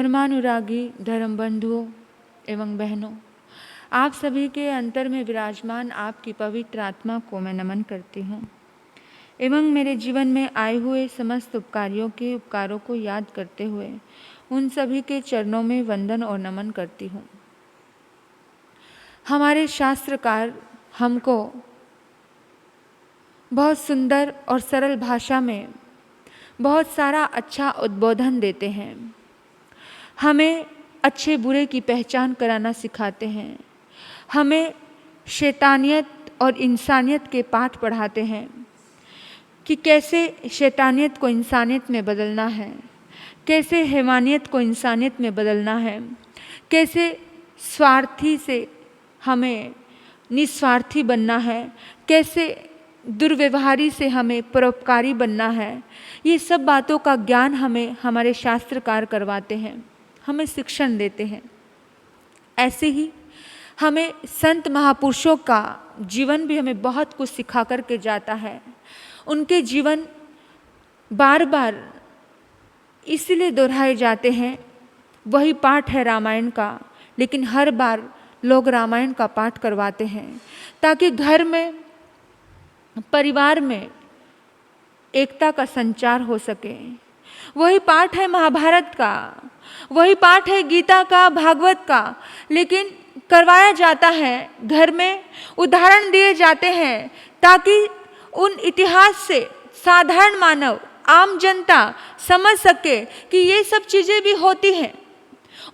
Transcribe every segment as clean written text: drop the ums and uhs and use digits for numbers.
धर्मानुरागी धर्म बंधुओं एवं बहनों, आप सभी के अंतर में विराजमान आपकी पवित्र आत्मा को मैं नमन करती हूँ एवं मेरे जीवन में आए हुए समस्त उपकारियों के उपकारों को याद करते हुए उन सभी के चरणों में वंदन और नमन करती हूँ। हमारे शास्त्रकार हमको बहुत सुंदर और सरल भाषा में बहुत सारा अच्छा उद्बोधन देते हैं, हमें अच्छे बुरे की पहचान कराना सिखाते हैं, हमें शैतानियत और इंसानियत के पाठ पढ़ाते हैं कि कैसे शैतानियत को इंसानियत में बदलना है, कैसे हैवानियत को इंसानियत में बदलना है, कैसे स्वार्थी से हमें निस्वार्थी बनना है, कैसे दुर्व्यवहारी से हमें परोपकारी बनना है। ये सब बातों का ज्ञान हमें हमारे शास्त्रकार करवाते हैं, हमें शिक्षण देते हैं। ऐसे ही हमें संत महापुरुषों का जीवन भी हमें बहुत कुछ सिखा कर के जाता है। उनके जीवन बार बार इसलिए दोहराए जाते हैं, वही पाठ है रामायण का, लेकिन हर बार लोग रामायण का पाठ करवाते हैं ताकि घर में, परिवार में एकता का संचार हो सके। वही पाठ है महाभारत का, वही पाठ है गीता का, भागवत का, लेकिन करवाया जाता है घर में, उदाहरण दिए जाते हैं ताकि उन इतिहास से साधारण मानव, आम जनता समझ सके कि ये सब चीज़ें भी होती हैं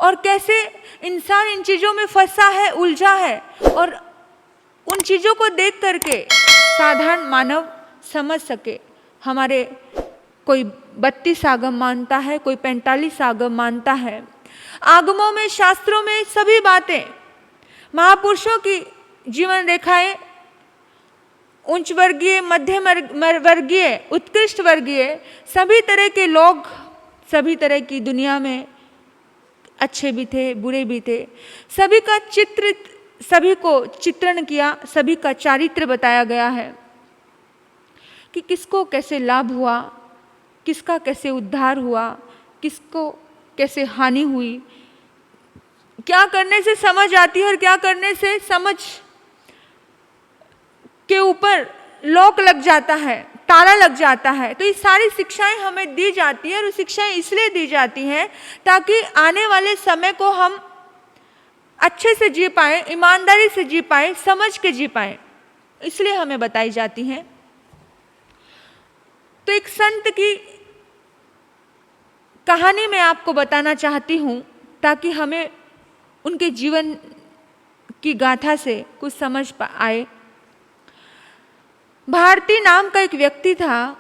और कैसे इंसान इन चीज़ों में फंसा है, उलझा है, और उन चीज़ों को देख करके साधारण मानव समझ सके। हमारे कोई 32 आगम मानता है, कोई 45 आगम मानता है। आगमों में, शास्त्रों में सभी बातें, महापुरुषों की जीवन रेखाएं, उच्च वर्गीय, मध्यम वर्गीय, उत्कृष्ट वर्गीय, सभी तरह के लोग, सभी तरह की दुनिया में अच्छे भी थे, बुरे भी थे, सभी का चित्र, सभी को चित्रण किया, सभी का चारित्र बताया गया है कि किसको कैसे लाभ हुआ, किसका कैसे उद्धार हुआ, किसको कैसे हानि हुई, क्या करने से समझ आती है और क्या करने से समझ के ऊपर लॉक लग जाता है, ताला लग जाता है। तो ये सारी शिक्षाएं हमें दी जाती है और शिक्षाएं इसलिए दी जाती हैं ताकि आने वाले समय को हम अच्छे से जी पाएं, ईमानदारी से जी पाएं, समझ के जी पाएं, इसलिए हमें बताई जाती हैं। तो एक संत की कहानी मैं आपको बताना चाहती हूँ ताकि हमें उनके जीवन की गाथा से कुछ समझ आए। भारती नाम का एक व्यक्ति था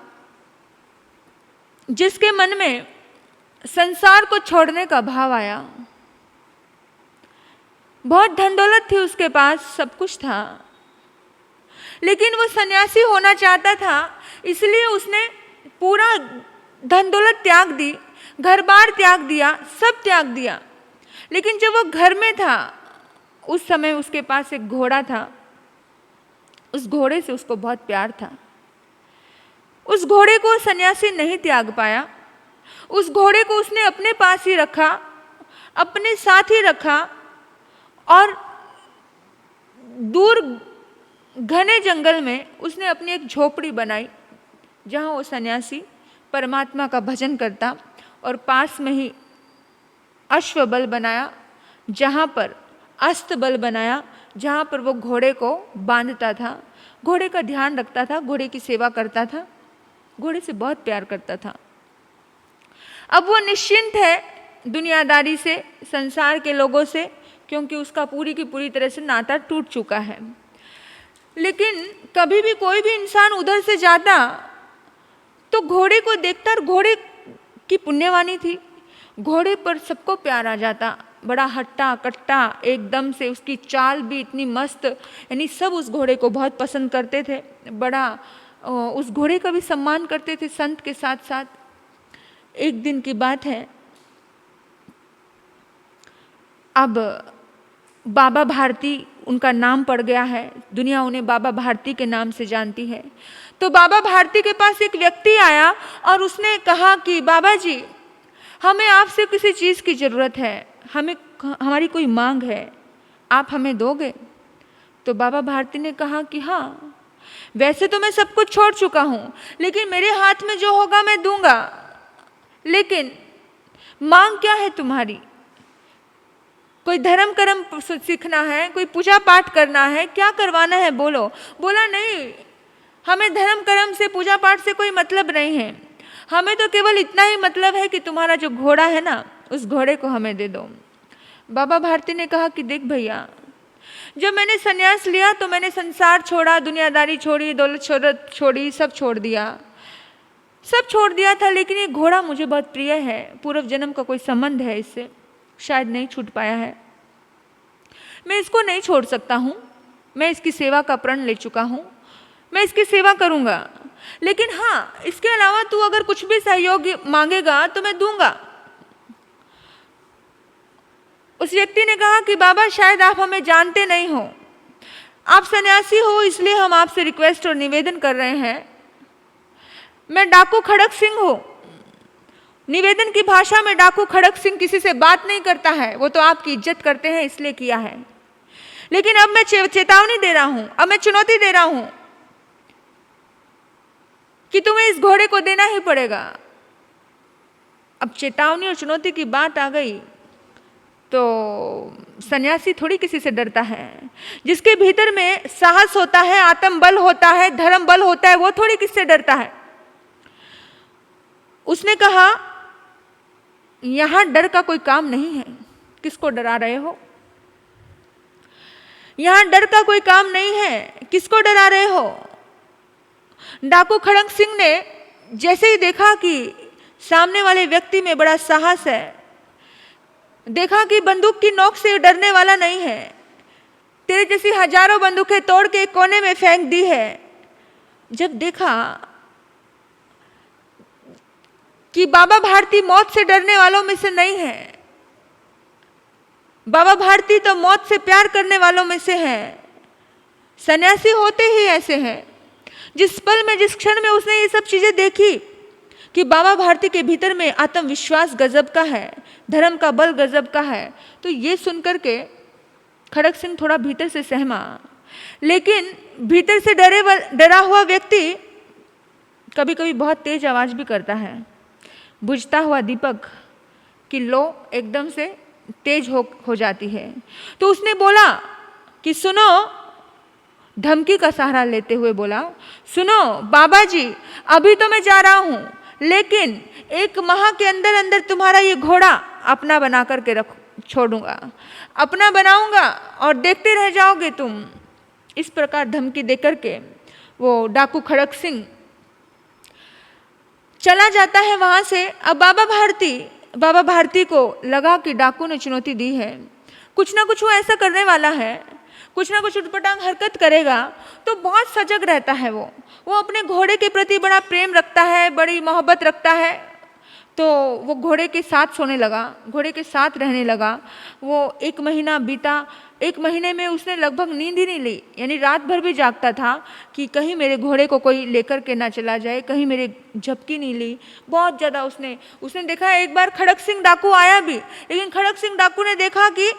जिसके मन में संसार को छोड़ने का भाव आया। बहुत धन दौलत थी उसके पास, सब कुछ था, लेकिन वो सन्यासी होना चाहता था, इसलिए उसने पूरा धन दौलत त्याग दी, घर बार त्याग दिया, सब त्याग दिया। लेकिन जब वो घर में था उस समय उसके पास एक घोड़ा था, उस घोड़े से उसको बहुत प्यार था। उस घोड़े को सन्यासी नहीं त्याग पाया, उस घोड़े को उसने अपने पास ही रखा, अपने साथ ही रखा और दूर घने जंगल में उसने अपनी एक झोपड़ी बनाई जहाँ वो सन्यासी परमात्मा का भजन करता, और पास में ही अश्व बल बनाया, जहाँ पर अस्त बल बनाया, जहाँ पर वो घोड़े को बांधता था, घोड़े का ध्यान रखता था, घोड़े की सेवा करता था, घोड़े से बहुत प्यार करता था। अब वो निश्चिंत है दुनियादारी से, संसार के लोगों से, क्योंकि उसका पूरी की पूरी तरह से नाता टूट चुका है। लेकिन कभी भी कोई भी इंसान उधर से जाता तो घोड़े को देखता, और घोड़े की पुण्यवानी थी, घोड़े पर सबको प्यार आ जाता, बड़ा हट्टा कट्टा एकदम से, उसकी चाल भी इतनी मस्त, यानी सब उस घोड़े को बहुत पसंद करते थे, बड़ा उस घोड़े का भी सम्मान करते थे संत के साथ साथ। एक दिन की बात है, अब बाबा भारती उनका नाम पड़ गया है, दुनिया उन्हें बाबा भारती के नाम से जानती है। तो बाबा भारती के पास एक व्यक्ति आया और उसने कहा कि बाबा जी, हमें आपसे किसी चीज़ की ज़रूरत है, हमारी कोई मांग है, आप हमें दोगे? तो बाबा भारती ने कहा कि हाँ, वैसे तो मैं सब कुछ छोड़ चुका हूँ, लेकिन मेरे हाथ में जो होगा मैं दूंगा। लेकिन मांग क्या है तुम्हारी? कोई धर्म कर्म सीखना है, कोई पूजा पाठ करना है, क्या करवाना है बोलो? बोला नहीं, हमें धर्म कर्म से पूजा पाठ से कोई मतलब नहीं है, हमें तो केवल इतना ही मतलब है कि तुम्हारा जो घोड़ा है ना, उस घोड़े को हमें दे दो। बाबा भारती ने कहा कि देख भैया, जब मैंने संन्यास लिया तो मैंने संसार छोड़ा, दुनियादारी छोड़ी, दौलत शोहरत छोड़ी, सब छोड़ दिया था, लेकिन ये घोड़ा मुझे बहुत प्रिय है, पूर्व जन्म का कोई संबंध है इससे, शायद नहीं छूट पाया है, मैं इसको नहीं छोड़ सकता हूँ, मैं इसकी सेवा का प्रण ले चुका हूँ, मैं इसकी सेवा करूँगा, लेकिन हाँ, इसके अलावा तू अगर कुछ भी सहयोग मांगेगा तो मैं दूंगा। उस व्यक्ति ने कहा कि बाबा शायद आप हमें जानते नहीं हो, आप सन्यासी हो, इसलिए हम आपसे रिक्वेस्ट और निवेदन कर रहे हैं। मैं डाकू खड़क सिंह हूँ। निवेदन की भाषा में डाकू खड़क सिंह किसी से बात नहीं करता है, वो तो आपकी इज्जत करते हैं इसलिए किया है, लेकिन अब मैं चेतावनी दे रहा हूँ, अब मैं चुनौती दे रहा हूँ कि तुम्हें इस घोड़े को देना ही पड़ेगा। अब चेतावनी और चुनौती की बात आ गई तो सन्यासी थोड़ी किसी से डरता है, जिसके भीतर में साहस होता है, आत्म बल होता है, धर्म बल होता है, वो थोड़ी किससे डरता है। उसने कहा यहां डर का कोई काम नहीं है, किसको डरा रहे हो? यहां डर का कोई काम नहीं है, किसको डरा रहे हो? डाकू खड़क सिंह ने जैसे ही देखा कि सामने वाले व्यक्ति में बड़ा साहस है, देखा कि बंदूक की नोक से डरने वाला नहीं है, तेरे जैसी हजारों बंदूकें तोड़ के एक कोने में फेंक दी है, जब देखा कि बाबा भारती मौत से डरने वालों में से नहीं है, बाबा भारती तो मौत से प्यार करने वालों में से है। सन्यासी होते ही ऐसे हैं। जिस पल में, जिस क्षण में उसने ये सब चीजें देखी कि बाबा भारती के भीतर में आत्मविश्वास गजब का है, धर्म का बल गजब का है, तो ये सुनकर के खड़क सिंह थोड़ा भीतर से सहमा। लेकिन भीतर से डरा हुआ व्यक्ति कभी कभी बहुत तेज आवाज भी करता है। बुझता हुआ दीपक की लो एकदम से तेज हो जाती है। तो उसने बोला कि सुनो, धमकी का सहारा लेते हुए बोला, सुनो बाबा जी, अभी तो मैं जा रहा हूँ, लेकिन 1 माह के अंदर अंदर तुम्हारा ये घोड़ा अपना बना करके छोड़ूंगा, अपना बनाऊंगा और देखते रह जाओगे तुम। इस प्रकार धमकी देकर के वो डाकू खड़क सिंह चला जाता है वहां से। अब बाबा भारती को लगा कि डाकू ने चुनौती दी है, कुछ ना कुछ वो ऐसा करने वाला है, कुछ ना कुछ उटपटांग हरकत करेगा, तो बहुत सजग रहता है। वो अपने घोड़े के प्रति बड़ा प्रेम रखता है, बड़ी मोहब्बत रखता है, तो वो घोड़े के साथ सोने लगा, घोड़े के साथ रहने लगा। वो 1 महीना बीता, 1 महीने में उसने लगभग नींद ही नहीं ली, यानी रात भर भी जागता था कि कहीं मेरे घोड़े को कोई लेकर के ना चला जाए, कहीं मेरे झपकी नहीं ली। बहुत ज़्यादा उसने देखा। एक बार खड़क सिंह डाकू आया भी, लेकिन खड़क सिंह डाकू ने देखा कि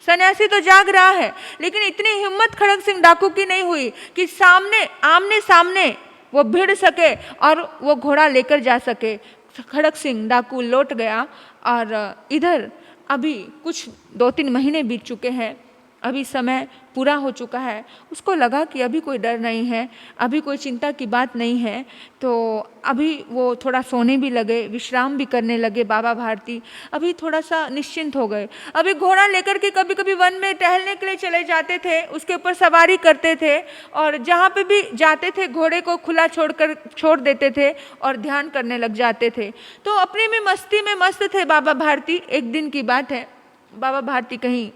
सन्यासी तो जाग रहा है, लेकिन इतनी हिम्मत खड़क सिंह डाकू की नहीं हुई कि आमने सामने वो भिड़ सके और वो घोड़ा लेकर जा सके। खड़क सिंह डाकू लौट गया और इधर अभी कुछ 2-3 महीने बीत चुके हैं, अभी समय पूरा हो चुका है। उसको लगा कि अभी कोई डर नहीं है, अभी कोई चिंता की बात नहीं है, तो अभी वो थोड़ा सोने भी लगे, विश्राम भी करने लगे। बाबा भारती अभी थोड़ा सा निश्चिंत हो गए। अभी घोड़ा लेकर के कभी कभी वन में टहलने के लिए चले जाते थे, उसके ऊपर सवारी करते थे और जहाँ पे भी जाते थे घोड़े को खुला छोड़ देते थे और ध्यान करने लग जाते थे। तो अपने में मस्ती में मस्त थे बाबा भारती। एक दिन की बात है, बाबा भारती कहीं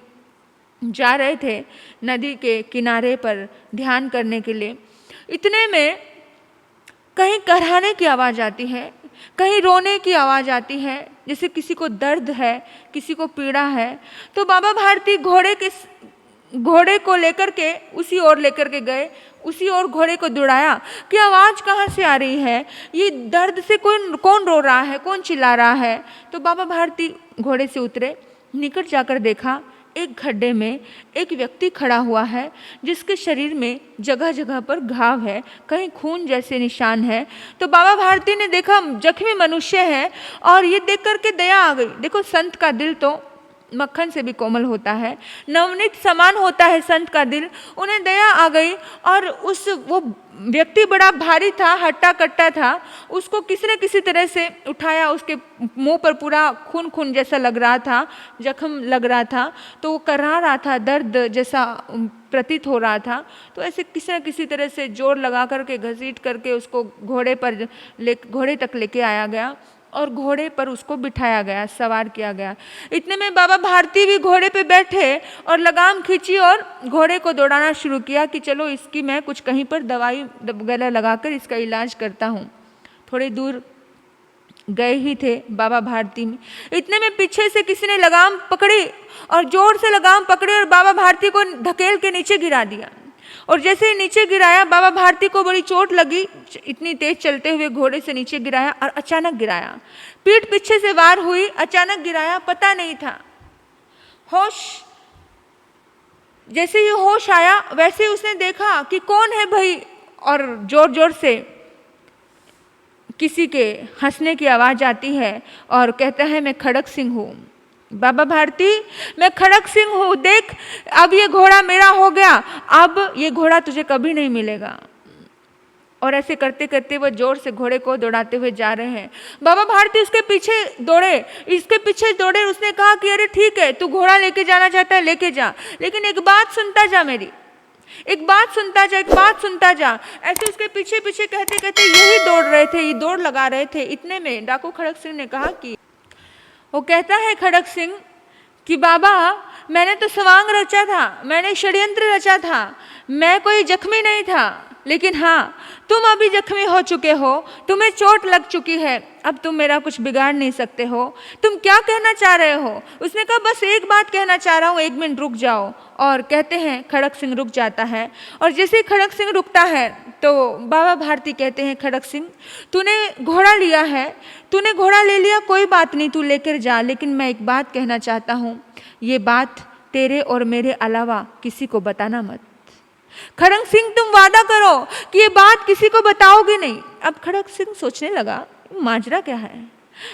जा रहे थे नदी के किनारे पर ध्यान करने के लिए। इतने में कहीं कराहने की आवाज़ आती है, कहीं रोने की आवाज़ आती है, जैसे किसी को दर्द है, किसी को पीड़ा है। तो बाबा भारती घोड़े के घोड़े को लेकर के उसी ओर लेकर के गए, उसी ओर घोड़े को दौड़ाया कि आवाज़ कहाँ से आ रही है, ये दर्द से कौन रो रहा है, कौन चिल्ला रहा है। तो बाबा भारती घोड़े से उतरे, निकट जाकर देखा एक गड्ढे में एक व्यक्ति खड़ा हुआ है जिसके शरीर में जगह जगह पर घाव है, कहीं खून जैसे निशान है। तो बाबा भारती ने देखा जख्मी मनुष्य है और ये देख करके दया आ गई। देखो संत का दिल तो मक्खन से भी कोमल होता है, नवनीत समान होता है संत का दिल। उन्हें दया आ गई और वो व्यक्ति बड़ा भारी था, हट्टा कट्टा था, उसको किसी न किसी तरह से उठाया। उसके मुंह पर पूरा खून खून जैसा लग रहा था, जख्म लग रहा था, तो वो करहा रहा था, दर्द जैसा प्रतीत हो रहा था। तो ऐसे किसी न किसी तरह से जोर लगा करके घसीट करके उसको घोड़े तक लेके आया गया और घोड़े पर उसको बिठाया गया, सवार किया गया। इतने में बाबा भारती भी घोड़े पे बैठे और लगाम खींची और घोड़े को दौड़ाना शुरू किया कि चलो इसकी मैं कुछ कहीं पर दवाई वगैरह लगाकर इसका इलाज करता हूँ। थोड़ी दूर गए ही थे बाबा भारती में, इतने में पीछे से किसी ने लगाम पकड़ी और जोर से लगाम पकड़ी और बाबा भारती को धकेल के नीचे गिरा दिया। और जैसे ही नीचे गिराया, बाबा भारती को बड़ी चोट लगी, इतनी तेज चलते हुए घोड़े से नीचे गिराया और अचानक गिराया, पीठ पीछे से वार हुई, अचानक गिराया, पता नहीं था। होश, जैसे ही होश आया वैसे उसने देखा कि कौन है भाई, और जोर जोर से किसी के हंसने की आवाज़ आती है और कहता है मैं खड़क सिंह हूँ। बाबा भारती, मैं खड़क सिंह हूँ, देख अब ये घोड़ा मेरा हो गया, अब ये घोड़ा तुझे कभी नहीं मिलेगा। और ऐसे करते करते वो जोर से घोड़े को दौड़ाते हुए जा रहे हैं। बाबा भारती उसके पीछे दौड़े। उसने कहा कि अरे ठीक है, तू घोड़ा लेके जाना चाहता है लेके जा, लेकिन एक बात सुनता जा मेरी, एक बात सुनता जा। ऐसे उसके पीछे पीछे कहते कहते यही दौड़ रहे थे, ये दौड़ लगा रहे थे। इतने में डाकू खड़क सिंह ने कहा कि, वो कहता है खड़क सिंह कि बाबा मैंने तो सवांग रचा था, मैंने षड्यंत्र रचा था, मैं कोई जख्मी नहीं था, लेकिन हाँ तुम अभी जख्मी हो चुके हो, तुम्हें चोट लग चुकी है, अब तुम मेरा कुछ बिगाड़ नहीं सकते हो, तुम क्या कहना चाह रहे हो। उसने कहा बस एक बात कहना चाह रहा हूँ, 1 मिनट रुक जाओ। और कहते हैं खड़क सिंह रुक जाता है, और जैसे ही खड़क सिंह रुकता है तो बाबा भारती कहते हैं खड़क सिंह तूने घोड़ा लिया है, तूने घोड़ा ले लिया, कोई बात नहीं, तू लेकर जा, लेकिन मैं एक बात कहना चाहता हूँ, ये बात तेरे और मेरे अलावा किसी को बताना मत। खड़क सिंह तुम वादा करो कि ये बात किसी को बताओगे नहीं। अब खड़क सिंह सोचने लगा माजरा क्या है,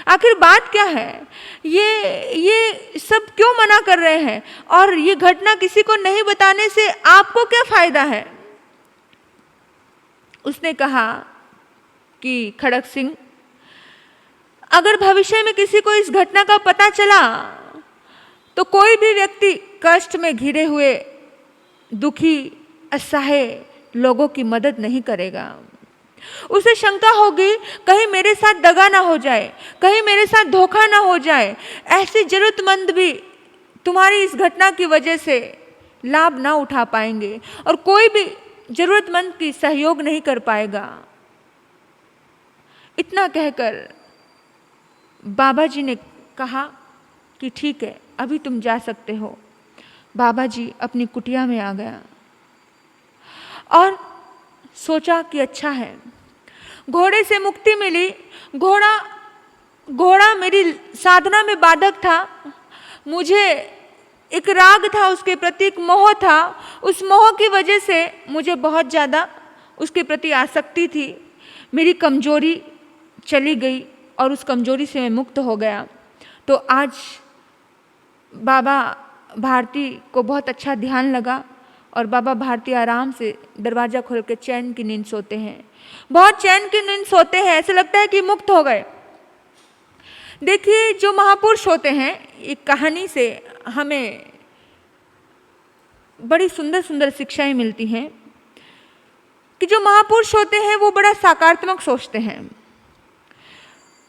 आखिर बात क्या है, ये सब क्यों मना कर रहे हैं, और ये घटना किसी को नहीं बताने से आपको क्या फायदा है। उसने कहा कि खड़क सिंह अगर भविष्य में किसी को इस घटना का पता चला तो कोई भी व्यक्ति कष्ट में घिरे हुए दुखी असहाय लोगों की मदद नहीं करेगा। उसे शंका होगी कहीं मेरे साथ दगा ना हो जाए, कहीं मेरे साथ धोखा ना हो जाए, ऐसे जरूरतमंद भी तुम्हारी इस घटना की वजह से लाभ ना उठा पाएंगे और कोई भी जरूरतमंद की सहयोग नहीं कर पाएगा। इतना कहकर बाबा जी ने कहा कि ठीक है अभी तुम जा सकते हो। बाबा जी अपनी कुटिया में आ गया और सोचा कि अच्छा है, घोड़े से मुक्ति मिली। घोड़ा मेरी साधना में बाधक था, मुझे एक राग था, उसके प्रति एक मोह था, उस मोह की वजह से मुझे बहुत ज़्यादा उसके प्रति आसक्ति थी। मेरी कमजोरी चली गई और उस कमजोरी से मैं मुक्त हो गया। तो आज बाबा भारती को बहुत अच्छा ध्यान लगा और बाबा भारती आराम से दरवाज़ा खोल के चैन की नींद सोते हैं, बहुत चैन की नींद सोते हैं, ऐसे लगता है कि मुक्त हो गए। देखिए जो महापुरुष होते हैं, एक कहानी से हमें बड़ी सुंदर सुंदर शिक्षाएं मिलती हैं कि जो महापुरुष होते हैं वो बड़ा सकारात्मक सोचते हैं,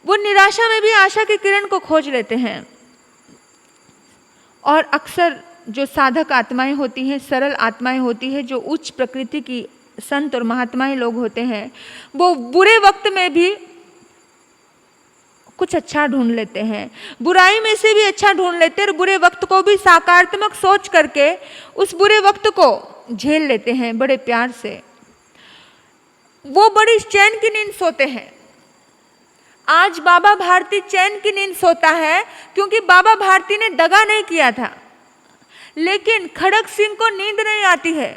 वो निराशा में भी आशा की किरण को खोज लेते हैं। और अक्सर जो साधक आत्माएं होती हैं, सरल आत्माएं होती हैं, जो उच्च प्रकृति की संत और महात्माएं लोग होते हैं, वो बुरे वक्त में भी कुछ अच्छा ढूंढ लेते हैं, बुराई में से भी अच्छा ढूंढ लेते हैं और बुरे वक्त को भी सकारात्मक सोच करके उस बुरे वक्त को झेल लेते हैं बड़े प्यार से। वो बड़ी चैन की नींद सोते हैं। आज बाबा भारती चैन की नींद सोता है क्योंकि बाबा भारती ने दगा नहीं किया था। लेकिन खड़ग सिंह को नींद नहीं आती है।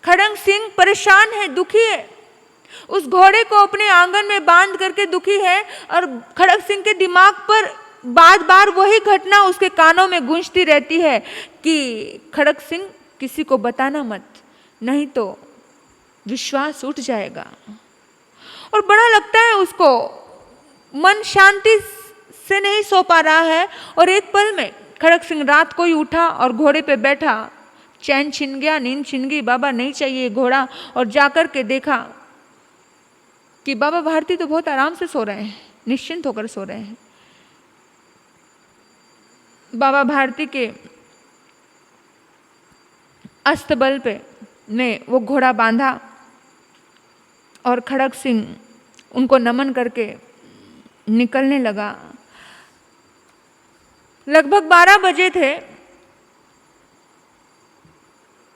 खड़ग सिंह परेशान है, दुखी है, उस घोड़े को अपने आंगन में बांध करके दुखी है और खड़ग सिंह के दिमाग पर बार बार वही घटना उसके कानों में गूंजती रहती है कि खड़ग सिंह किसी को बताना मत, नहीं तो विश्वास उठ जाएगा। और बड़ा लगता है उसको, मन शांति से नहीं सो पा रहा है। और एक पल में खड़ग सिंह रात को ही उठा और घोड़े पे बैठा। चैन छिन गया, नींद छिन गई, बाबा नहीं चाहिए घोड़ा। और जाकर के देखा कि बाबा भारती तो बहुत आराम से सो रहे हैं, निश्चिंत होकर सो रहे हैं। बाबा भारती के अस्तबल पे ने वो घोड़ा बांधा और खड़ग सिंह उनको नमन करके निकलने लगा। लगभग 12 बजे थे।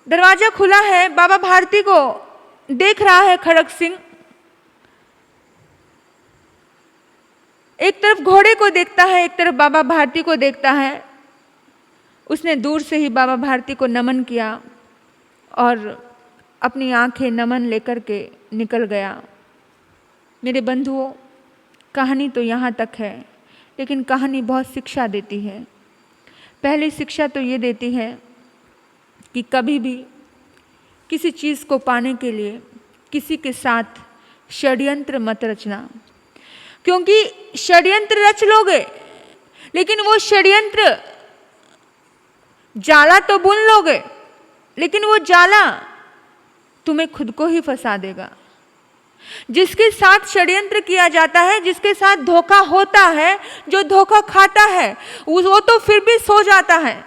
दरवाजा खुला है, बाबा भारती को देख रहा है खड़ग सिंह। एक तरफ घोड़े को देखता है, एक तरफ बाबा भारती को देखता है। उसने दूर से ही बाबा भारती को नमन किया और अपनी आंखें नमन लेकर के निकल गया। मेरे बंधुओं, कहानी तो यहाँ तक है, लेकिन कहानी बहुत शिक्षा देती है। पहली शिक्षा तो ये देती है कि कभी भी किसी चीज़ को पाने के लिए किसी के साथ षड्यंत्र मत रचना, क्योंकि षड्यंत्र रच लोगे लेकिन वो षड्यंत्र जाला तो बुन लोगे, लेकिन वो जाला तुम्हें खुद को ही फंसा देगा। जिसके साथ षड्यंत्र किया जाता है, जिसके साथ धोखा होता है, जो धोखा खाता है वो तो फिर भी सो जाता है,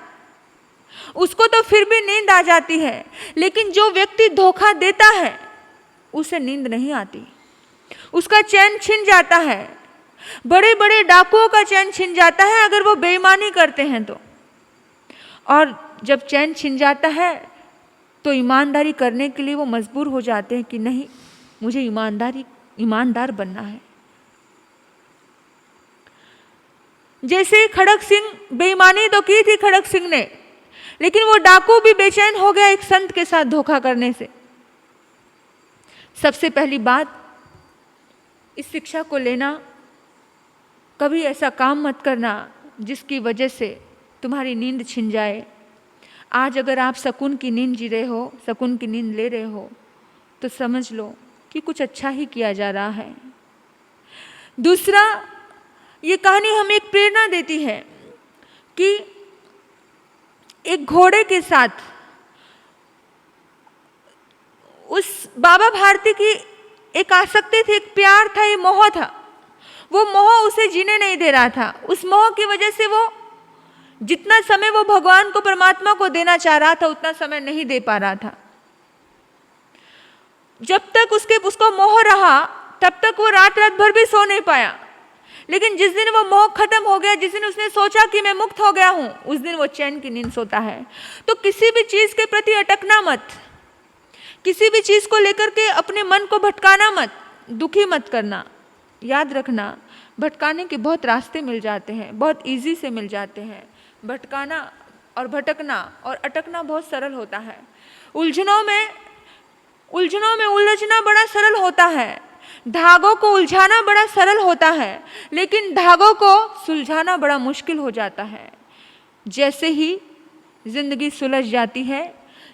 उसको तो फिर भी नींद आ जाती है। लेकिन जो व्यक्ति धोखा देता है उसे नींद नहीं आती, उसका चैन छिन जाता है। बड़े बड़े डाकुओं का चैन छिन जाता है अगर वो बेईमानी करते हैं तो। और जब चैन छिन जाता है तो ईमानदारी करने के लिए वो मजबूर हो जाते हैं कि नहीं, मुझे ईमानदार बनना है। जैसे खड़ग सिंह, बेईमानी तो की थी खड़ग सिंह ने, लेकिन वो डाकू भी बेचैन हो गया एक संत के साथ धोखा करने से। सबसे पहली बात, इस शिक्षा को लेना, कभी ऐसा काम मत करना जिसकी वजह से तुम्हारी नींद छिन जाए। आज अगर आप सुकून की नींद जी रहे हो, सुकून की नींद ले रहे हो, तो समझ लो कि कुछ अच्छा ही किया जा रहा है। दूसरा, ये कहानी हमें एक प्रेरणा देती है कि एक घोड़े के साथ उस बाबा भारती की एक आसक्ति थी, एक प्यार था, ये मोह था। वो मोह उसे जीने नहीं दे रहा था। उस मोह की वजह से वो जितना समय वो भगवान को, परमात्मा को देना चाह रहा था, उतना समय नहीं दे पा रहा था। जब तक उसको मोह रहा तब तक वो रात भर भी सो नहीं पाया। लेकिन जिस दिन वो मोह खत्म हो गया, जिस दिन उसने सोचा कि मैं मुक्त हो गया हूं, उस दिन वो चैन की नींद सोता है। तो किसी भी चीज के प्रति अटकना मत, किसी भी चीज को लेकर के अपने मन को भटकाना मत, दुखी मत करना। याद रखना, भटकाने के बहुत रास्ते मिल जाते हैं, बहुत इजी से मिल जाते हैं। भटकाना और भटकना और अटकना बहुत सरल होता है। उलझनों में उलझना बड़ा सरल होता है, धागों को उलझाना बड़ा सरल होता है, लेकिन धागों को सुलझाना बड़ा मुश्किल हो जाता है। जैसे ही जिंदगी सुलझ जाती है,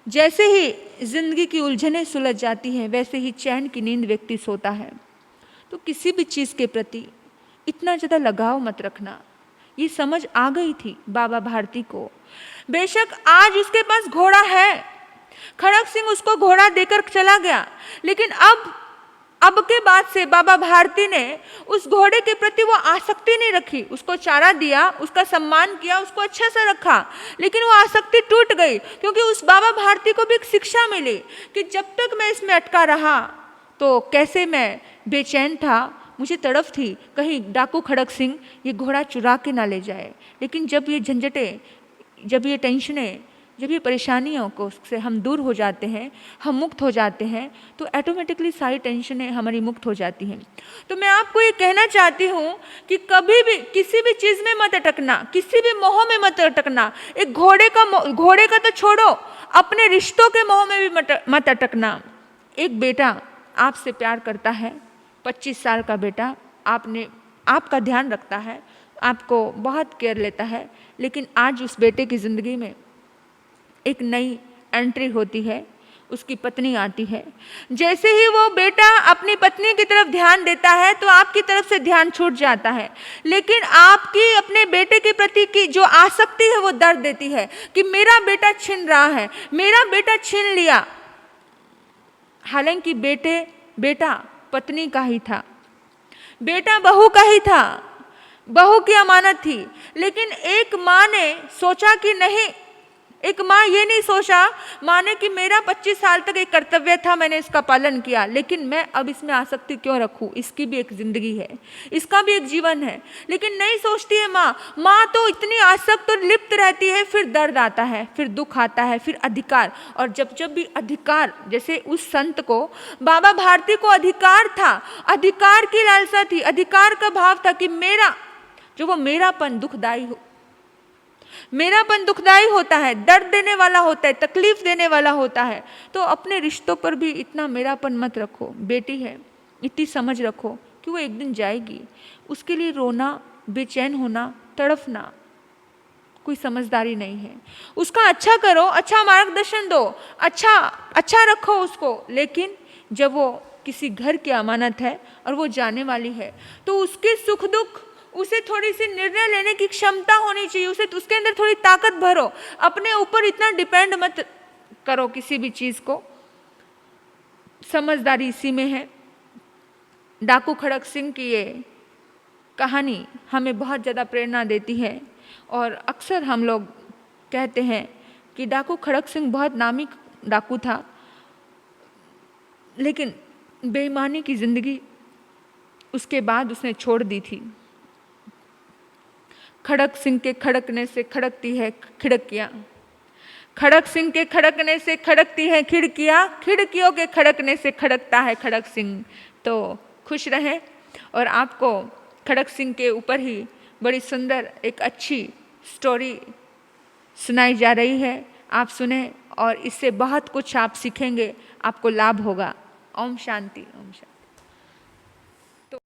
जैसे ही जिंदगी की उलझनें सुलझ जाती हैं, वैसे ही चैन की नींद व्यक्ति सोता है। तो किसी भी चीज़ के प्रति इतना ज़्यादा लगाव मत रखना। ये समझ आ गई थी बाबा भारती को। बेशक आज उसके पास घोड़ा है, खड़ग सिंह उसको घोड़ा देकर चला गया, लेकिन अब के बाद से बाबा भारती ने उस घोड़े के प्रति वो आसक्ति नहीं रखी। उसको चारा दिया, उसका सम्मान किया, उसको अच्छा सा रखा, लेकिन वो आसक्ति टूट गई, क्योंकि उस बाबा भारती को भी एक शिक्षा मिली कि जब तक मैं इसमें अटका रहा तो कैसे मैं बेचैन था, मुझे तड़फ थी कहीं डाकू खड़क सिंह ये घोड़ा चुरा के ना ले जाए। लेकिन जब ये झंझटें, जब ये टेंशनें, जब ये परेशानियों को से हम दूर हो जाते हैं, हम मुक्त हो जाते हैं, तो ऑटोमेटिकली सारी टेंशनें हमारी मुक्त हो जाती हैं। तो मैं आपको ये कहना चाहती हूँ कि कभी भी किसी भी चीज़ में मत अटकना, किसी भी मोह में मत अटकना। एक घोड़े का तो छोड़ो, अपने रिश्तों के मोह में भी मत अटकना। एक बेटा आपसे प्यार करता है, 25 साल का बेटा, आपका ध्यान रखता है, आपको बहुत केयर लेता है, लेकिन आज उस बेटे की ज़िंदगी में एक नई एंट्री होती है, उसकी पत्नी आती है। जैसे ही वो बेटा अपनी पत्नी की तरफ ध्यान देता है तो आपकी तरफ से ध्यान छूट जाता है, लेकिन आपकी अपने बेटे के प्रति की जो आसक्ति है वो दर्द देती है कि मेरा बेटा छीन रहा है, मेरा बेटा छीन लिया। हालांकि बेटा पत्नी का ही था, बेटा बहू का ही था, बहू की अमानत थी। लेकिन एक माँ ने सोचा कि नहीं, एक माँ ये नहीं सोचा, माँ ने कि मेरा 25 साल तक एक कर्तव्य था, मैंने इसका पालन किया, लेकिन मैं अब इसमें आसक्ति क्यों रखूं, इसकी भी एक जिंदगी है, इसका भी एक जीवन है। लेकिन नहीं सोचती है माँ तो इतनी आसक्त और लिप्त रहती है, फिर दर्द आता है, फिर दुख आता है, फिर अधिकार। और जब भी अधिकार, जैसे उस संत को, बाबा भारती को अधिकार था, अधिकार की लालसा थी, अधिकार का भाव था कि मेरा जो वो मेरापन दुखदाई होता है, दर्द देने वाला होता है, तकलीफ देने वाला होता है। तो अपने रिश्तों पर भी इतना मेरापन मत रखो। बेटी है, इतनी समझ रखो कि वो एक दिन जाएगी, उसके लिए रोना, बेचैन होना, तड़फना कोई समझदारी नहीं है। उसका अच्छा करो, अच्छा मार्गदर्शन दो, अच्छा रखो उसको। लेकिन जब वो किसी घर की अमानत है और वो जाने वाली है, तो उसके सुख दुख, उसे थोड़ी सी निर्णय लेने की क्षमता होनी चाहिए, उसके अंदर थोड़ी ताकत भरो। अपने ऊपर इतना डिपेंड मत करो किसी भी चीज़ को। समझदारी इसी में है। डाकू खड़क सिंह की ये कहानी हमें बहुत ज़्यादा प्रेरणा देती है। और अक्सर हम लोग कहते हैं कि डाकू खड़क सिंह बहुत नामी डाकू था, लेकिन बेईमानी की ज़िंदगी उसके बाद उसने छोड़ दी थी। खड़क सिंह के खड़कने से खड़कती है खिड़कियाँ, खड़क सिंह के खड़कने से खड़कती है खिड़कियाँ, खिड़कियों के खड़कने से खड़कता है खड़क सिंह। तो खुश रहें। और आपको खड़क सिंह के ऊपर ही बड़ी सुंदर एक अच्छी स्टोरी सुनाई जा रही है, आप सुने और इससे बहुत कुछ आप सीखेंगे, आपको लाभ होगा। ओम शांति, ओम शांति।